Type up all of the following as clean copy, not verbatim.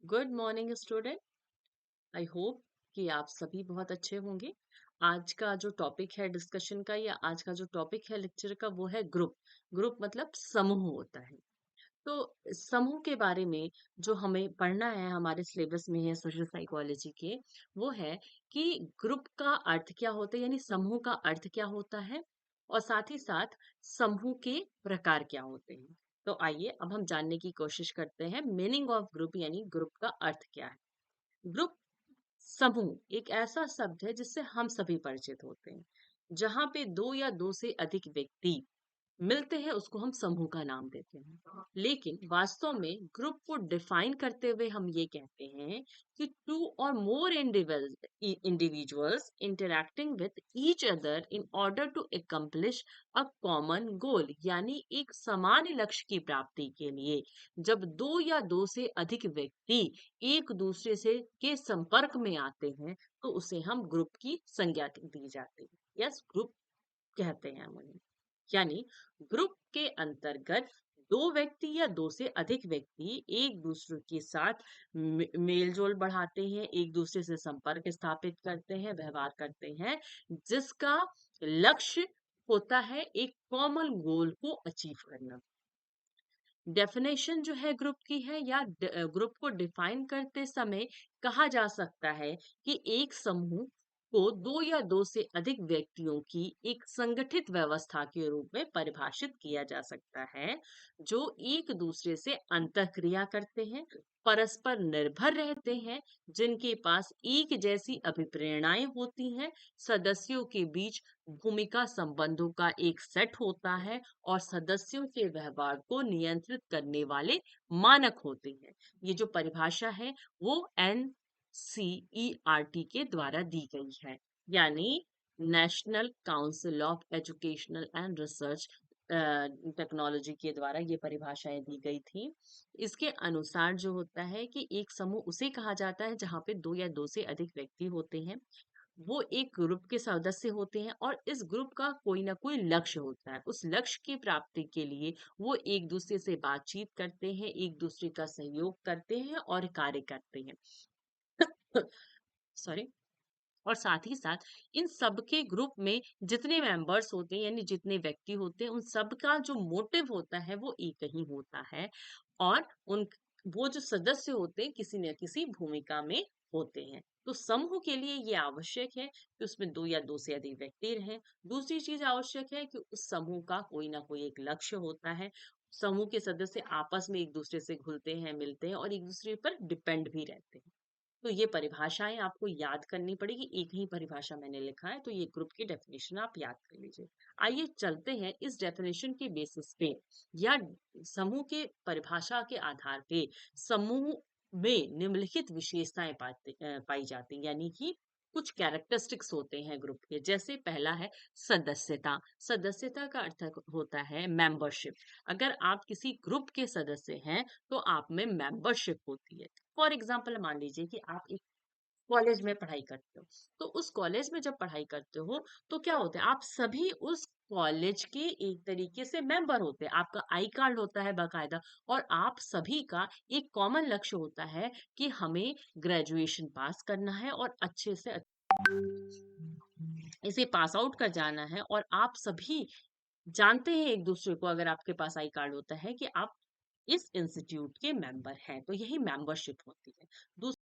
Good morning student. I hope कि आप सभी बहुत अच्छे होंगे। आज का जो टॉपिक है डिस्कशन का या आज का जो टॉपिक है लेक्चर का वो है ग्रुप। ग्रुप मतलब समूह होता है। तो समूह के बारे में जो हमें पढ़ना है हमारे सिलेबस में है सोशल साइकोलॉजी के, वो है कि ग्रुप का अर्थ क्या होता है, यानी समूह का अर्थ क्या होता है और साथ ही साथ समूह के प्रकार क्या होते हैं। तो आइए अब हम जानने की कोशिश करते हैं मीनिंग ऑफ ग्रुप, यानी ग्रुप का अर्थ क्या है। ग्रुप समूह एक ऐसा शब्द है जिससे हम सभी परिचित होते हैं। जहां पे दो या दो से अधिक व्यक्ति मिलते हैं उसको हम समूह का नाम देते हैं। लेकिन वास्तव में ग्रुप को डिफाइन करते हुए हम ये कहते हैं कि two or more individuals interacting with each other in order to accomplish a common goal, यानी एक समान लक्ष्य की प्राप्ति के लिए जब दो या दो से अधिक व्यक्ति एक दूसरे से के संपर्क में आते हैं तो उसे हम ग्रुप की संज्ञा दी जाती है। यस, ग्रुप कहते हैं हम उन्हें। यानी ग्रुप के अंतर्गत दो व्यक्ति या दो से अधिक व्यक्ति एक दूसरे के साथ मेल जोल बढ़ाते हैं, एक दूसरे से संपर्क स्थापित करते हैं, व्यवहार करते हैं, जिसका लक्ष्य होता है एक कॉमन गोल को अचीव करना। डेफिनेशन जो है ग्रुप की है या ग्रुप को डिफाइन करते समय कहा जा सकता है कि एक समूह को दो या दो से अधिक व्यक्तियों की एक संगठित व्यवस्था के रूप में परिभाषित किया जा सकता है, जो एक दूसरे से अंतःक्रिया करते हैं, परस्पर निर्भर रहते हैं, जिनके पास एक जैसी अभिप्रेरणाएं होती हैं, सदस्यों के बीच भूमिका संबंधों का एक सेट होता है और सदस्यों के व्यवहार को नियंत्रित करने वाले मानक होते हैं। ये जो परिभाषा है वो NCERT के द्वारा दी गई है, यानी national council of educational and research technology के द्वारा ये परिभाषाएं दी गई थी। इसके अनुसार जो होता है कि एक समूह उसे कहा जाता है जहां पे दो या दो से अधिक व्यक्ति होते हैं, वो एक ग्रुप के सदस्य होते हैं और इस ग्रुप का कोई ना कोई लक्ष्य होता है। उस लक्ष्य की प्राप्ति के लिए वो एक दूसरे से बातचीत करते हैं, एक दूसरे का सहयोग करते हैं और कार्य करते हैं। सॉरी। और साथ ही साथ इन सबके ग्रुप में जितने मेंबर्स होते हैं यानी जितने व्यक्ति होते हैं उन सबका जो मोटिव होता है वो एक ही होता है। और उन वो जो सदस्य होते हैं किसी न किसी भूमिका में होते हैं। तो समूह के लिए ये आवश्यक है कि उसमें दो या दो से अधिक व्यक्ति रहें। दूसरी चीज आवश्यक है कि उस समूह का कोई ना कोई एक लक्ष्य होता है। समूह के सदस्य आपस में एक दूसरे से घुलते हैं, मिलते हैं और एक दूसरे पर डिपेंड भी रहते हैं। तो ये परिभाषाएं आपको याद करनी पड़ेगी। एक ही परिभाषा मैंने लिखा है तो ये ग्रुप की डेफिनेशन आप याद कर लीजिए। आइए चलते हैं इस डेफिनेशन के बेसिस पे या समूह के परिभाषा के आधार पे समूह में निम्नलिखित विशेषताएं पाई जाती हैं, यानी कि कुछ कैरेक्टरिस्टिक्स होते हैं ग्रुप के। जैसे पहला है सदस्यता। सदस्यता का अर्थ होता है मेंबरशिप। अगर आप किसी ग्रुप के सदस्य हैं तो आप में मेंबरशिप होती है। फॉर एग्जाम्पल मान लीजिए कि आप एक कॉलेज में पढ़ाई करते हो, तो उस कॉलेज में जब पढ़ाई करते हो तो क्या होता है, आप सभी उस कॉलेज के एक तरीके से मेंबर होते हैं। आपका आई कार्ड होता है बाकायदा और आप सभी का एक कॉमन लक्ष्य होता है कि हमें ग्रेजुएशन पास करना है और अच्छे से इसे पास आउट कर जाना है। और आप सभी जानते हैं एक दूसरे को, अगर आपके पास आई कार्ड होता है कि आप इस इंस्टीट्यूट के मेंबर हैं, तो यही मेंबरशिप होती है। दूसरा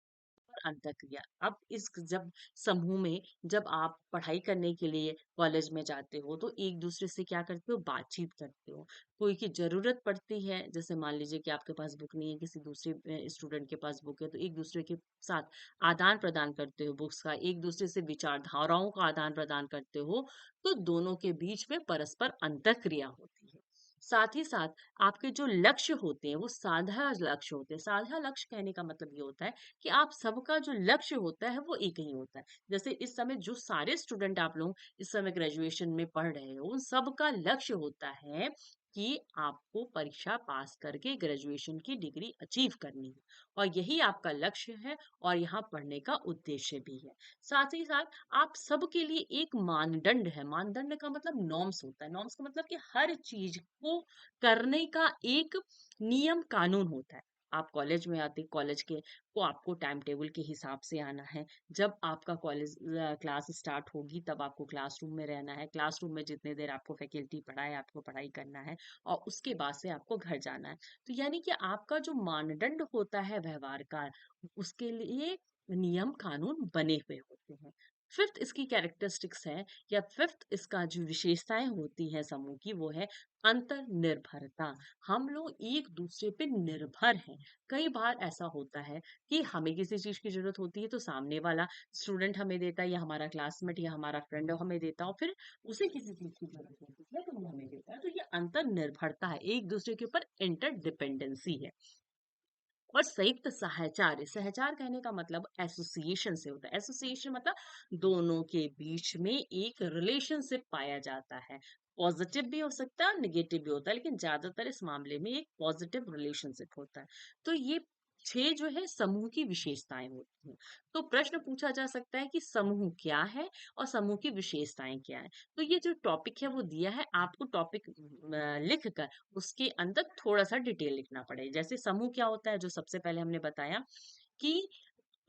अंतःक्रिया। अब इस जब समूह में जब आप पढ़ाई करने के लिए कॉलेज में जाते हो तो एक दूसरे से क्या करते हो, बातचीत करते हो। कोई की जरूरत पड़ती है, जैसे मान लीजिए कि आपके पास बुक नहीं है, किसी दूसरे स्टूडेंट के पास बुक है, तो एक दूसरे के साथ आदान प्रदान करते हो बुक्स का, एक दूसरे से विचारधाराओं का आदान प्रदान करते हो। तो दोनों के बीच में परस्पर अंतःक्रिया होती है। साथ ही साथ आपके जो लक्ष्य होते हैं वो साझा लक्ष्य होते हैं। साझा लक्ष्य कहने का मतलब ये होता है कि आप सबका जो लक्ष्य होता है वो एक ही होता है। जैसे इस समय जो सारे स्टूडेंट आप लोग इस समय ग्रेजुएशन में पढ़ रहे हो, उन सबका लक्ष्य होता है कि आपको परीक्षा पास करके ग्रेजुएशन की डिग्री अचीव करनी है। और यही आपका लक्ष्य है और यहाँ पढ़ने का उद्देश्य भी है। साथ ही साथ आप सबके लिए एक मानदंड है। मानदंड का मतलब नॉर्म्स होता है। नॉर्म्स का मतलब कि हर चीज को करने का एक नियम कानून होता है। आप कॉलेज में आते, कॉलेज के को आपको टाइम टेबल के हिसाब से आना है। जब आपका कॉलेज क्लास स्टार्ट होगी तब आपको क्लासरूम में रहना है। क्लासरूम में जितने देर आपको फैकल्टी पढ़ाए आपको पढ़ाई करना है और उसके बाद से आपको घर जाना है। तो यानी कि आपका जो मानदंड होता है व्यवहार का, उसके लिए नियम कानून बने हुए होते हैं। फिफ्थ इसकी कैरेक्टरिस्टिक्स है या फिफ्थ इसका जो विशेषताएं होती है समूह की, वो है अंतर निर्भरता। हम लोग एक दूसरे पे निर्भर हैं। कई बार ऐसा होता है कि हमें किसी चीज की जरूरत होती है तो सामने वाला स्टूडेंट हमें देता है, या हमारा क्लासमेट या हमारा फ्रेंड हमें देता है, और फिर उसे किसी चीज की जरूरत होती है तो वो हमें देता है। तो ये अंतर निर्भरता है, एक दूसरे के ऊपर इंटर डिपेंडेंसी है। और संयुक्त सहचार, सहचार कहने का मतलब एसोसिएशन से होता है। एसोसिएशन मतलब दोनों के बीच में एक रिलेशनशिप पाया जाता है। पॉजिटिव भी हो सकता है, निगेटिव भी होता है, लेकिन ज्यादातर इस मामले में एक पॉजिटिव रिलेशनशिप होता है। तो ये छह जो है समूह की विशेषताएं होती हैं। तो प्रश्न पूछा जा सकता है कि समूह क्या है और समूह की विशेषताएं क्या है। तो ये जो टॉपिक है वो दिया है, आपको टॉपिक लिख कर उसके अंदर थोड़ा सा डिटेल लिखना पड़ेगा। जैसे समूह क्या होता है, जो सबसे पहले हमने बताया कि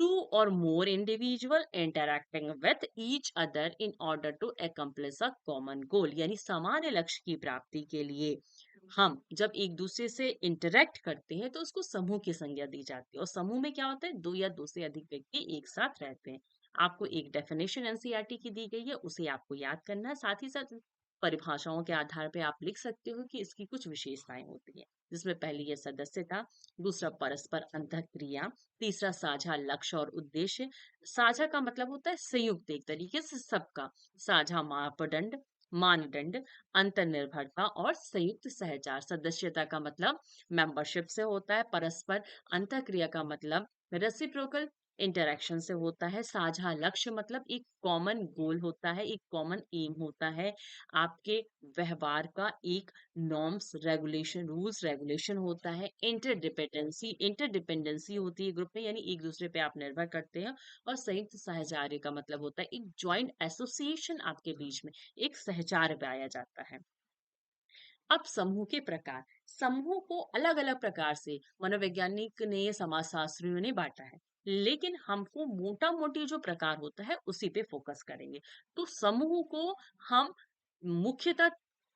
two or more individual interacting with each other in order to accomplish a common goal, यानी सामान्य लक्ष्य की प्राप्ति के लिए हम जब एक दूसरे से इंटरेक्ट करते हैं तो उसको समूह की संज्ञा दी जाती है। और समूह में क्या होता है, दो या दो से अधिक व्यक्ति एक साथ रहते हैं। आपको एक डेफिनेशन एनसीईआरटी की दी गई है, उसे आपको याद करना है। साथ ही साथ परिभाषाओं के आधार पे आप लिख सकते हो कि इसकी कुछ विशेषताएं होती है, जिसमें पहली है सदस्यता, दूसरा परस्पर अंतःक्रिया, तीसरा साझा लक्ष्य और उद्देश्य। साझा का मतलब होता है संयुक्त, एक तरीके से सबका साझा मापदंड मानदंड, अंतर्निर्भरता और संयुक्त सहचार। सदस्यता का मतलब मेंबरशिप से होता है। परस्पर अंतःक्रिया का मतलब रेसिप्रोकल इंटरेक्शन से होता है। साझा लक्ष्य मतलब एक कॉमन गोल होता है, एक कॉमन एम होता है। आपके व्यवहार का एक नॉर्म्स रेगुलेशन, रूल्स रेगुलेशन होता है। इंटरडिपेंडेंसी होती है ग्रुप में, यानी एक दूसरे पे आप निर्भर करते हैं। और संयुक्त सहचार्य का मतलब होता है एक ज्वाइंट एसोसिएशन, आपके बीच में एक सहचार पाया जाता है। अब समूह के प्रकार, समूह को अलग अलग प्रकार से मनोवैज्ञानिक ने, समाजशास्त्रियों ने बांटा है, लेकिन हमको मोटा मोटी जो प्रकार होता है उसी पे फोकस करेंगे। तो समूह को हम मुख्यतः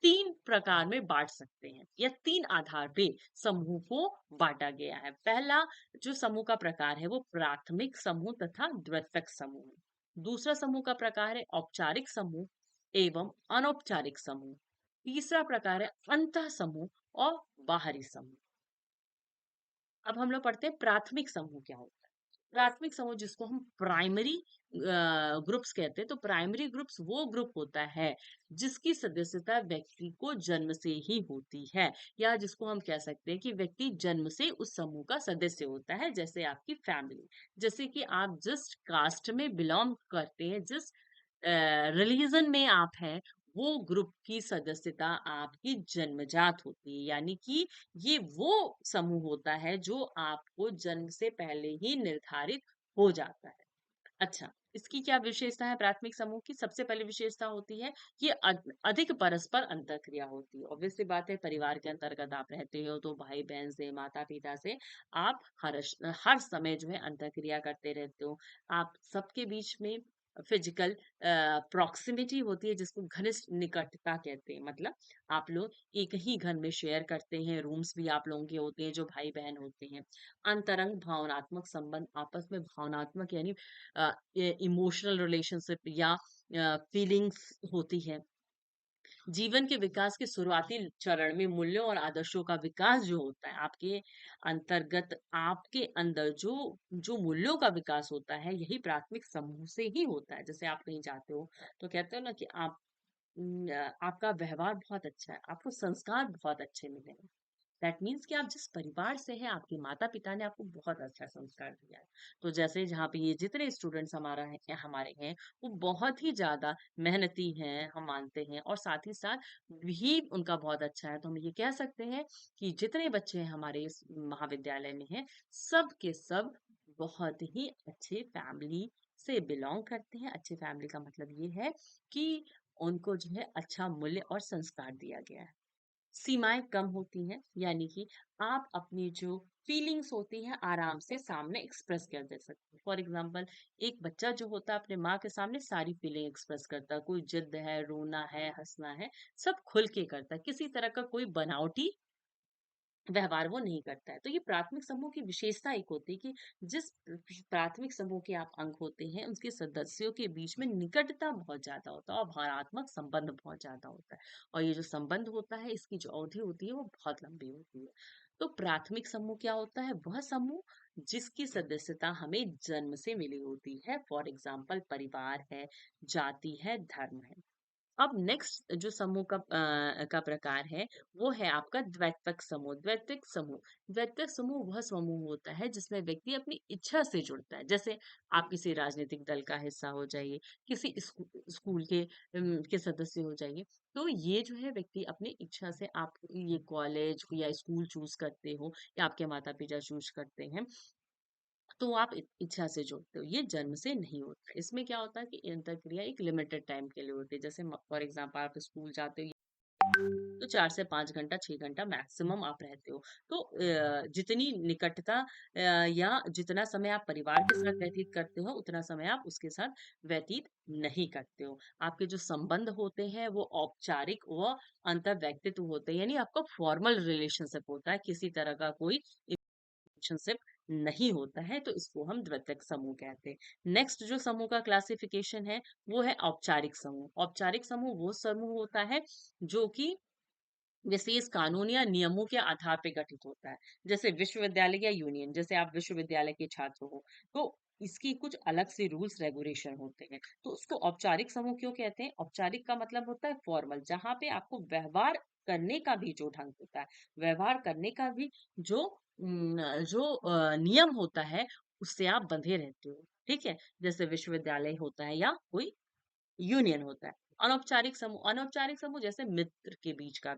तीन प्रकार में बांट सकते हैं, या तीन आधार पे समूह को बांटा गया है। पहला जो समूह का प्रकार है वो प्राथमिक समूह तथा द्वितीयक समूह है। दूसरा समूह का प्रकार है औपचारिक समूह एवं अनौपचारिक समूह। तीसरा प्रकार है अंतः समूह और बाहरी समूह। अब हम लोग पढ़ते हैं प्राथमिक समूह क्या होता है। प्राथमिक समूह जिसको हम प्राइमरी ग्रुप्स कहते हैं। तो प्राइमरी ग्रुप्स वो ग्रुप होता है जिसकी सदस्यता व्यक्ति को जन्म से ही होती है, या जिसको हम कह सकते हैं कि व्यक्ति जन्म से उस समूह का सदस्य होता है। जैसे आपकी फैमिली, जैसे कि आप जिस कास्ट में बिलोंग करते हैं, जिस रिलीजन में आप हैं, वो ग्रुप की सदस्यता आपकी जन्मजात होती है। यानी कि ये वो समूह होता है जो आपको जन्म से पहले ही निर्धारित हो जाता है। अच्छा, इसकी क्या विशेषता है प्राथमिक समूह की? सबसे पहली विशेषता होती है कि अधिक परस्पर अंतःक्रिया होती है। ऑब्वियस सी बात है, परिवार के अंतर्गत आप रहते हो तो भाई बहन से, माता पिता से आप हर समय जो है अंतःक्रिया करते रहते हो। आप सबके बीच में फिजिकल प्रॉक्सिमिटी होती है, जिसको घनिष्ठ निकटता कहते हैं। मतलब आप लोग एक ही घर में शेयर करते हैं, रूम्स भी आप लोगों के होते हैं जो भाई बहन होते हैं। अंतरंग भावनात्मक संबंध, आपस में भावनात्मक यानी इमोशनल रिलेशनशिप या फीलिंग्स होती है। जीवन के विकास के शुरुआती चरण में मूल्यों और आदर्शों का विकास जो होता है आपके अंतर्गत, आपके अंदर जो जो मूल्यों का विकास होता है, यही प्राथमिक समूह से ही होता है। जैसे आप कहीं जाते हो तो कहते हो ना कि आपका व्यवहार बहुत अच्छा है, आपको संस्कार बहुत अच्छे मिले हैं। दैट मीन्स कि आप जिस परिवार से हैं, आपके माता पिता ने आपको बहुत अच्छा संस्कार दिया है। तो जैसे जहाँ पे ये जितने स्टूडेंट्स हमारे हैं, वो बहुत ही ज्यादा मेहनती हैं, हम मानते हैं, और साथ ही साथ भी उनका बहुत अच्छा है। तो हम ये कह सकते हैं कि जितने बच्चे हमारे इस महाविद्यालय में हैं, सब के सब बहुत ही अच्छे फैमिली से बिलोंग करते हैं। अच्छे फैमिली का मतलब ये है कि उनको जो है अच्छा मूल्य और संस्कार दिया गया है। सीमाएं कम होती हैं, यानी कि आप अपनी जो फीलिंग्स होती हैं आराम से सामने एक्सप्रेस कर दे सकते हैं। फॉर एग्जाम्पल, एक बच्चा जो होता है अपने माँ के सामने सारी फीलिंग एक्सप्रेस करता है, कोई जिद है, रोना है, हंसना है, सब खुल के करता है, किसी तरह का कोई बनावटी व्यवहार वो नहीं करता है। तो ये प्राथमिक समूह की विशेषता एक होती है कि जिस प्राथमिक समूह के आप अंग होते हैं, उसके सदस्यों के बीच में निकटता बहुत ज्यादा होता है और भावनात्मक संबंध बहुत ज्यादा होता है। और ये जो संबंध होता है, इसकी जो अवधि होती है वो बहुत लंबी होती है। तो प्राथमिक समूह क्या होता है? वह समूह जिसकी सदस्यता हमें जन्म से मिली होती है। फॉर एग्जाम्पल, परिवार है, जाति है, धर्म है। अब नेक्स्ट जो समूह का प्रकार है, वो है आपका द्वैत्विक समूह। द्वैत्विक समूह वह समूह होता है जिसमें व्यक्ति अपनी इच्छा से जुड़ता है। जैसे आप किसी राजनीतिक दल का हिस्सा हो जाइए, किसी स्कूल के सदस्य हो जाइए। तो ये जो है व्यक्ति अपनी इच्छा से, आप ये कॉलेज या स्कूल चूज करते हो या आपके माता पिता चूज करते हैं, तो आप इच्छा से जोड़ते हो। ये जन्म से नहीं होता। इसमें क्या होता है कि अंतःक्रिया एक लिमिटेड टाइम के लिए होती है। जैसे फॉर एग्जाम्पल, आप स्कूल जाते हो तो 4 से 5 घंटा, 6 घंटा मैक्सिमम आप रहते हो। तो जितनी निकटता या जितना समय आप परिवार के साथ व्यतीत करते हो, उतना समय आप उसके साथ व्यतीत नहीं करते हो। आपके जो संबंध होते हैं वो औपचारिक व अंतर व्यक्तित्व होते हैं, यानी आपका फॉर्मल रिलेशनशिप होता है, किसी तरह का कोई रिलेशनशिप नहीं होता है। तो इसको हम द्वितीयक समूह कहते हैं। नेक्स्ट जो समूह का क्लासिफिकेशन है, वो है औपचारिक समूह। औपचारिक समूह वो समूह होता है जो कि विशेष कानून या नियमों के आधार पे गठित होता है। जैसे विश्वविद्यालय या यूनियन, जैसे आप विश्वविद्यालय के छात्र हो, तो इसकी कुछ अलग से रूल्स रेगुलेशन होते हैं। तो उसको औपचारिक समूह क्यों कहते हैं? औपचारिक का मतलब होता है फॉर्मल, जहाँ पे आपको व्यवहार करने का भी जो ढंग होता है, व्यवहार करने का भी जो नियम होता है, उससे आप बंधे रहते हो। ठीक है? जैसे विश्वविद्यालय होता है या कोई यूनियन होता है। अनौपचारिक समूह जैसे मित्र के बीच का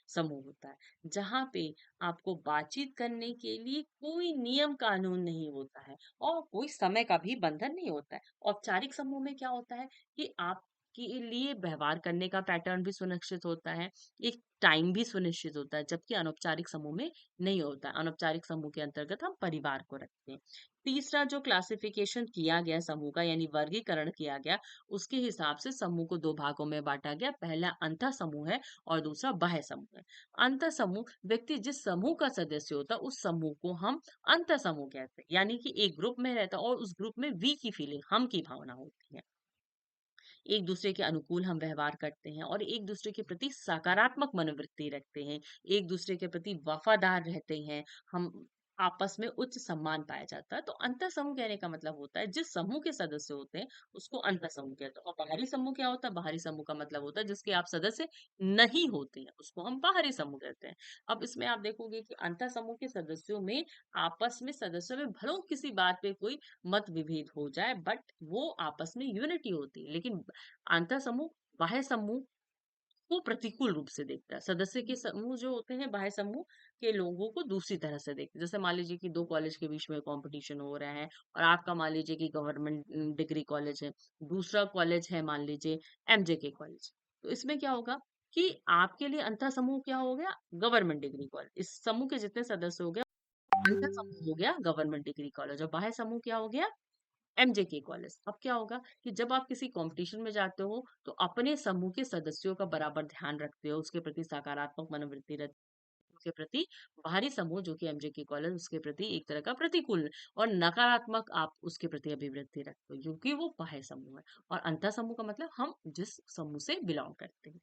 समूह होता है, जहाँ पे आपको बातचीत करने के लिए कोई नियम कानून नहीं होता है और कोई समय का भी बंधन नहीं होता है। औपचारिक समूह में क्या होता है कि आपके लिए व्यवहार करने का पैटर्न भी सुनिश्चित होता है, एक टाइम भी सुनिश्चित होता है, जबकि अनौपचारिक समूह में नहीं होता है। अनौपचारिक समूह के अंतर्गत हम परिवार को रखते हैं। तीसरा जो क्लासिफिकेशन किया गया समूह का, यानी वर्गीकरण किया गया, उसके हिसाब से समूह को दो भागों में बांटा गया। पहला अंतः समूह है और दूसरा बाह्य समूह है। अंतः समूह, व्यक्ति जिस समूह का सदस्य होता है उस समूह को हम अंतः समूह कहते हैं, यानी कि एक ग्रुप में रहता है और उस ग्रुप में वी की फीलिंग, हम की भावना होती है। एक दूसरे के अनुकूल हम व्यवहार करते हैं और एक दूसरे के प्रति सकारात्मक मनोवृत्ति रखते हैं, एक दूसरे के प्रति वफादार रहते हैं, हम आपस में उच्च सम्मान पाया जाता है। तो अंतर समूह कहने का मतलब होता है जिस समूह के सदस्य होते हैं उसको अंतर समूह कहते हैं। और बाहरी समूह क्या होता है? बाहरी समूह का मतलब होता है जिसके आप सदस्य नहीं होते हैं, उसको हम बाहरी समूह कहते हैं। अब इसमें आप देखोगे कि अंतर समूह के सदस्यों में, आपस में सदस्यों में भले किसी बात पे कोई मत विभेद हो जाए, बट वो आपस में यूनिटी होती है। लेकिन आंतर समूह बाह्य समूह को प्रतिकूल रूप से देखता है। सदस्य के समूह जो होते हैं बाह्य समूह के लोगों को दूसरी तरह से देखते हैं। जैसे मान लीजिए कि दो कॉलेज के बीच में कंपटीशन हो रहा है और आपका मान लीजिए कि गवर्नमेंट डिग्री कॉलेज है, दूसरा कॉलेज है मान लीजिए एमजे के कॉलेज। तो इसमें क्या होगा कि आपके लिए अंतर समूह क्या हो गया? Government degree college. इस समूह के जितने सदस्य हो गए, अंतर समूह हो गया गवर्नमेंट डिग्री कॉलेज, और बाह्य समूह क्या हो गया? MJK college. अब क्या होगा कि जब आप किसी कंपटीशन में जाते हो तो अपने समूह के सदस्यों का बराबर ध्यान रखते हो, उसके प्रति सकारात्मक मनोवृत्ति रखते हो, उसके प्रति बाहरी समूह जो कि एमजेके कॉलेज, उसके प्रति एक तरह का प्रतिकूल और नकारात्मक आप उसके प्रति अभिवृत्ति रखते हो, क्योंकि वो बाह्य समूह है। और अंतर समूह का मतलब हम जिस समूह से बिलोंग करते हैं।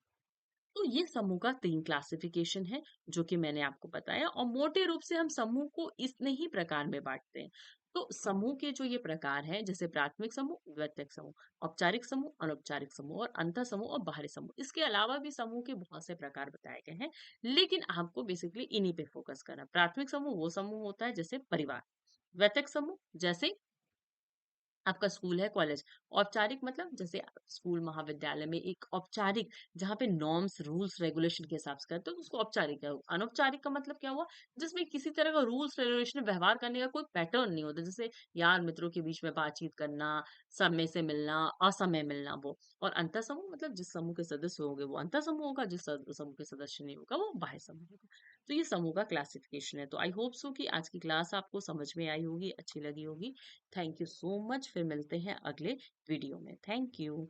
तो ये समूह का 3 क्लासिफिकेशन है जो कि मैंने आपको बताया, और मोटे रूप से हम समूह को इतने ही प्रकार में बांटते हैं। तो समूह के जो ये प्रकार हैं, जैसे प्राथमिक समूह, द्वितीयक समूह, औपचारिक समूह, अनौपचारिक समूह और अंतर समूह और बाहरी समूह। इसके अलावा भी समूह के बहुत से प्रकार बताए गए हैं, लेकिन आपको बेसिकली इन्हीं पे फोकस करना है। प्राथमिक समूह वो समूह होता है जैसे परिवार, द्वितीयक समूह जैसे आपका स्कूल है, कॉलेज। औपचारिक मतलब जैसे स्कूल महाविद्यालय में एक औपचारिक, जहाँ पे नॉर्म्स रूल्स रेगुलेशन के हिसाब से करते हो, उसको औपचारिक है। अनौपचारिक का मतलब क्या हुआ? जिसमें किसी तरह का रूल्स रेगुलेशन व्यवहार करने का कोई पैटर्न नहीं होता, जैसे यार मित्रों के बीच में बातचीत करना, समय से मिलना, असमय मिलना, वो। और अंतर समूह मतलब जिस समूह के सदस्य होंगे वो अंतर समूह होगा, जिस समूह के सदस्य नहीं होगा वो बाह्य समूह होगा। तो ये समूह का क्लासिफिकेशन है। तो आई होप सो कि आज की क्लास आपको समझ में आई होगी, अच्छी लगी होगी। Thank you so much. फिर मिलते हैं अगले वीडियो में। Thank you.